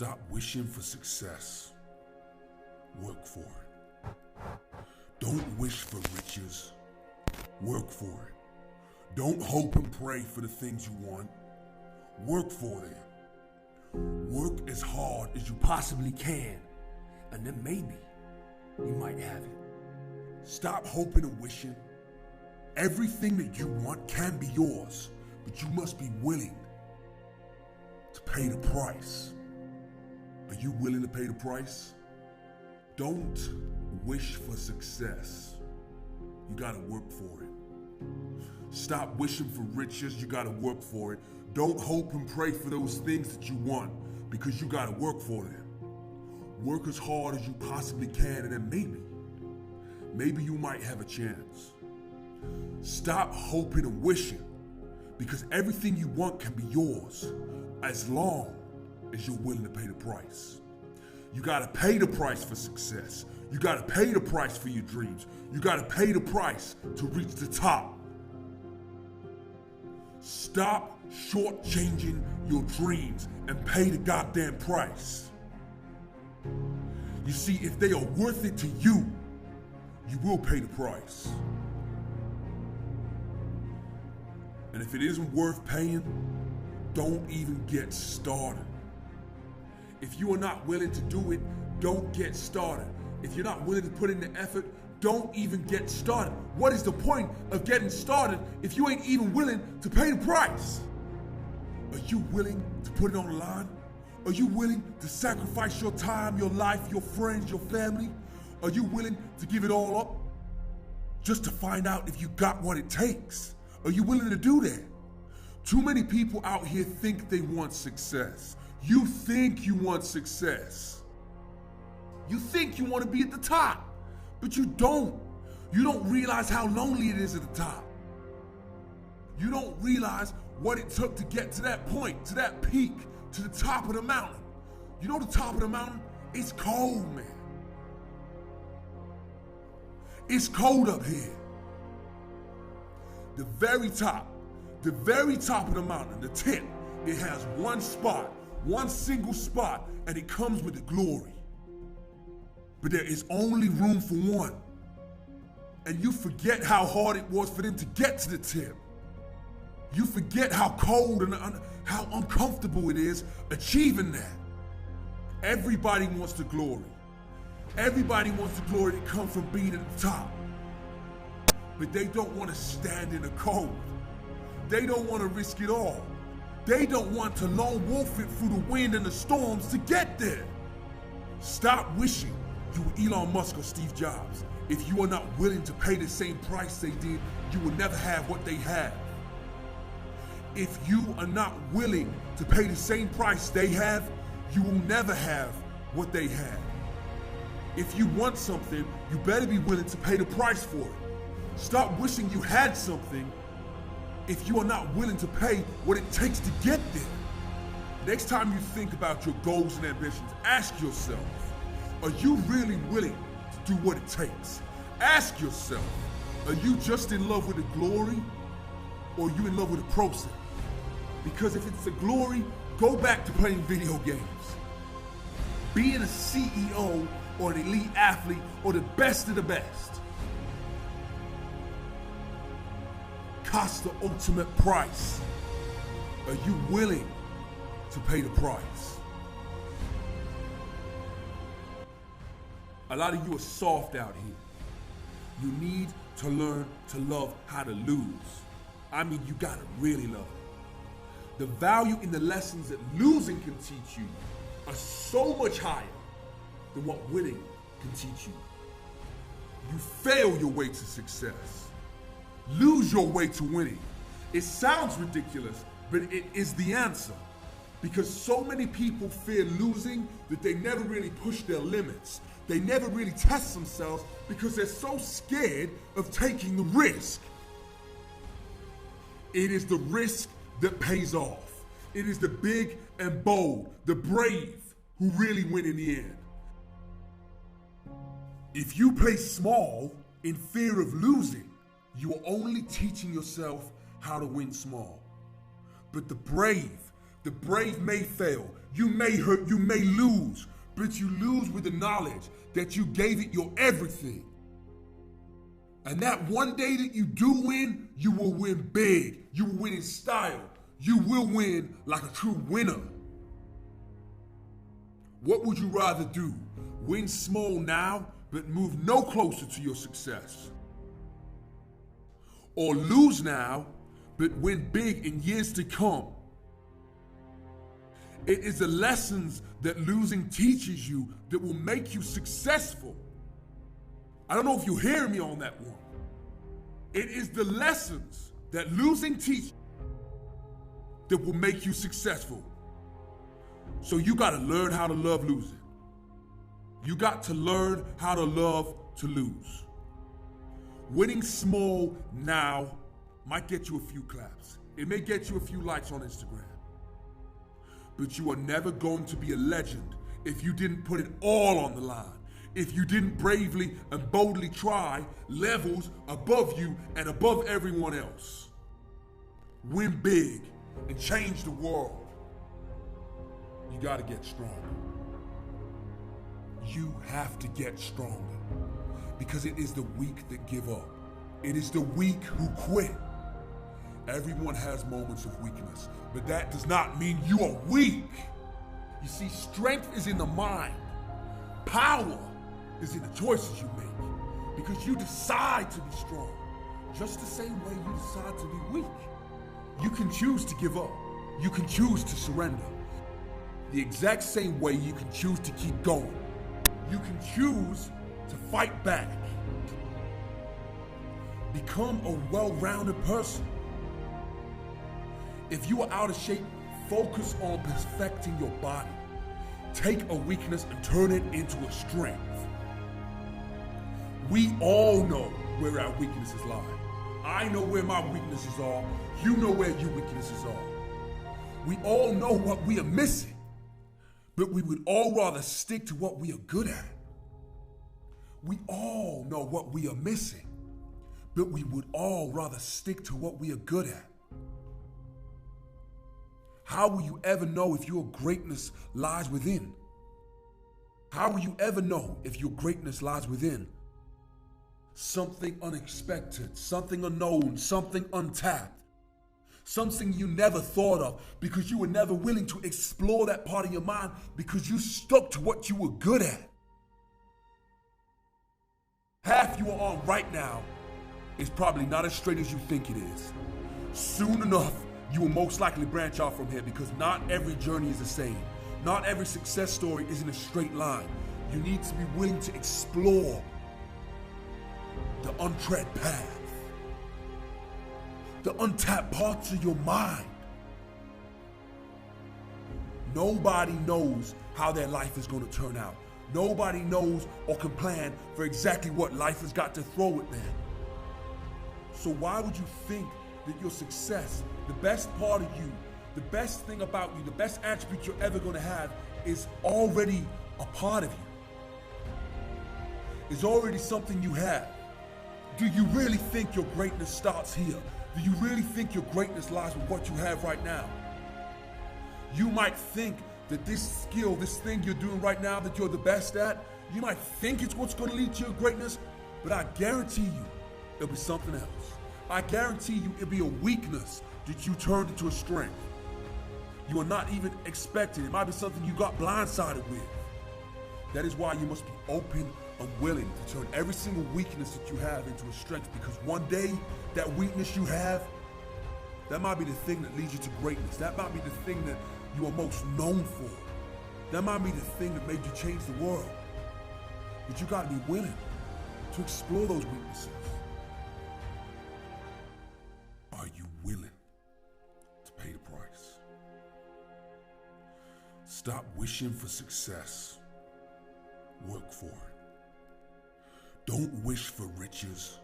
Stop wishing for success. Work for it. Don't wish for riches. Work for it. Don't hope and pray for the things you want. Work for them. Work as hard as you possibly can, and then maybe you might have it. Stop hoping and wishing. Everything that you want can be yours, but you must be willing to pay the price. Are you willing to pay the price? Don't wish for success. You gotta work for it. Stop wishing for riches. You gotta work for it. Don't hope and pray for those things that you want, because you gotta work for them. Work as hard as you possibly can, and then maybe you might have a chance. Stop hoping and wishing, because everything you want can be yours as long as you're willing to pay the price. You gotta pay the price for success. You gotta pay the price for your dreams. You gotta pay the price to reach the top. Stop shortchanging your dreams and pay the goddamn price. You see, if they are worth it to you, you will pay the price. And if it isn't worth paying, don't even get started. If you are not willing to do it, don't get started. If you're not willing to put in the effort, don't even get started. What is the point of getting started if you ain't even willing to pay the price? Are you willing to put it on the line? Are you willing to sacrifice your time, your life, your friends, your family? Are you willing to give it all up just to find out if you got what it takes? Are you willing to do that? Too many people out here think they want success. You think you want success. You think you want to be at the top, but you don't. You don't realize how lonely it is at the top. You don't realize what it took to get to that point, to that peak, to the top of the mountain. You know the top of the mountain? It's cold, man. It's cold up here. The very top of the mountain, the tip, it has one spot, one single spot, and it comes with the glory. But there is only room for one. And you forget how hard it was for them to get to the tip. You forget how cold and how uncomfortable it is achieving that. Everybody wants the glory. Everybody wants the glory that comes from being at the top. But they don't want to stand in the cold. They don't want to risk it all. They don't want to lone wolf it through the wind and the storms to get there. Stop wishing you were Elon Musk or Steve Jobs. If you are not willing to pay the same price they did, you will never have what they have. If you are not willing to pay the same price they have, you will never have what they have. If you want something, you better be willing to pay the price for it. Stop wishing you had something if you are not willing to pay what it takes to get there. Next time you think about your goals and ambitions, ask yourself, are you really willing to do what it takes? Ask yourself, are you just in love with the glory, or are you in love with the process? Because if it's the glory, go back to playing video games. Being a CEO or an elite athlete or the best of the best costs the ultimate price. Are you willing to pay the price? A lot of you are soft out here. You need to learn to love how to lose. I mean, you gotta really love it. The value in the lessons that losing can teach you are so much higher than what winning can teach you. You fail your way to success. Lose your way to winning. It sounds ridiculous, but it is the answer. Because so many people fear losing that they never really push their limits. They never really test themselves because they're so scared of taking the risk. It is the risk that pays off. It is the big and bold, the brave who really win in the end. If you play small in fear of losing, you are only teaching yourself how to win small. But the brave may fail, You may hurt, you may lose, but you lose with the knowledge that you gave it your everything. And that one day that you do win, you will win big. You will win in style. You will win like a true winner. What would you rather do? Win small now, but move no closer to your success? Or lose now, but win big in years to come? It is the lessons that losing teaches you that will make you successful. I don't know if you're hearing me on that one. It is the lessons that losing teaches that will make you successful. So you got to learn how to love losing. You got to learn how to love to lose. Winning small now might get you a few claps. It may get you a few likes on Instagram. But you are never going to be a legend if you didn't put it all on the line. If you didn't bravely and boldly try levels above you and above everyone else. Win big and change the world. You gotta get stronger. You have to get stronger because it is the weak that give up. It is the weak who quit. Everyone has moments of weakness, but that does not mean you are weak. You see, strength is in the mind. Power is in the choices you make because you decide to be strong, just the same way you decide to be weak. You can choose to give up. You can choose to surrender. The exact same way you can choose to keep going. You can choose to fight back. Become a well-rounded person. If you are out of shape, focus on perfecting your body. Take a weakness and turn it into a strength. We all know where our weaknesses lie. I know where my weaknesses are. You know where your weaknesses are. We all know what we are missing, but we would all rather stick to what we are good at. We all know what we are missing, but we would all rather stick to what we are good at. How will you ever know if your greatness lies within? How will you ever know if your greatness lies within? Something unexpected, something unknown, something untapped. Something you never thought of because you were never willing to explore that part of your mind because you stuck to what you were good at. Path you are on right now is probably not as straight as you think it is. Soon enough, you will most likely branch out from here because not every journey is the same. Not every success story is in a straight line. You need to be willing to explore the untread path. The untapped parts of your mind. Nobody knows how their life is going to turn out. Nobody knows or can plan for exactly what life has got to throw at them. So why would you think that your success, the best part of you, the best thing about you, the best attribute you're ever going to have is already a part of you? It's already something you have. Do you really think your greatness starts here? Do you really think your greatness lies with what you have right now? You might think that this skill, this thing you're doing right now that you're the best at, you might think it's what's going to lead to your greatness, but I guarantee you it'll be something else. I guarantee you it'll be a weakness that you turned into a strength. You are not even expecting. It might be something you got blindsided with. That is why you must be open and willing to turn every single weakness that you have into a strength, because one day that weakness you have, that might be the thing that leads you to greatness. That might be the thing that you are most known for. That might be the thing that made you change the world. But you got to be willing to explore those weaknesses. Are you willing to pay the price? Stop wishing for success. Work for it. Don't wish for riches.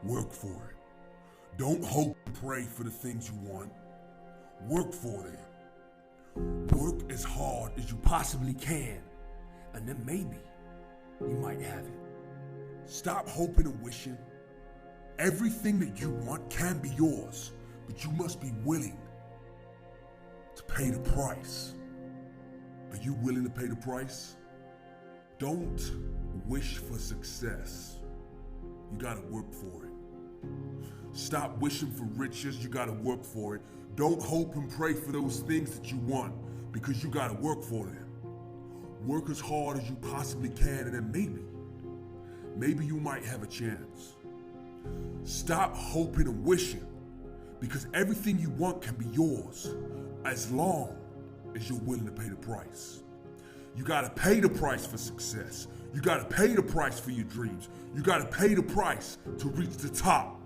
Work for it. Don't hope and pray for the things you want. Work for them. Work as hard as you possibly can, and then maybe you might have it. Stop hoping and wishing. Everything that you want can be yours, but you must be willing to pay the price. Are you willing to pay the price? Don't wish for success. You gotta work for it. Stop wishing for riches. You gotta work for it. Don't hope and pray for those things that you want, because you gotta work for them. Work as hard as you possibly can, and then maybe you might have a chance. Stop hoping and wishing, because everything you want can be yours as long as you're willing to pay the price. You gotta pay the price for success. You gotta pay the price for your dreams. You gotta pay the price to reach the top.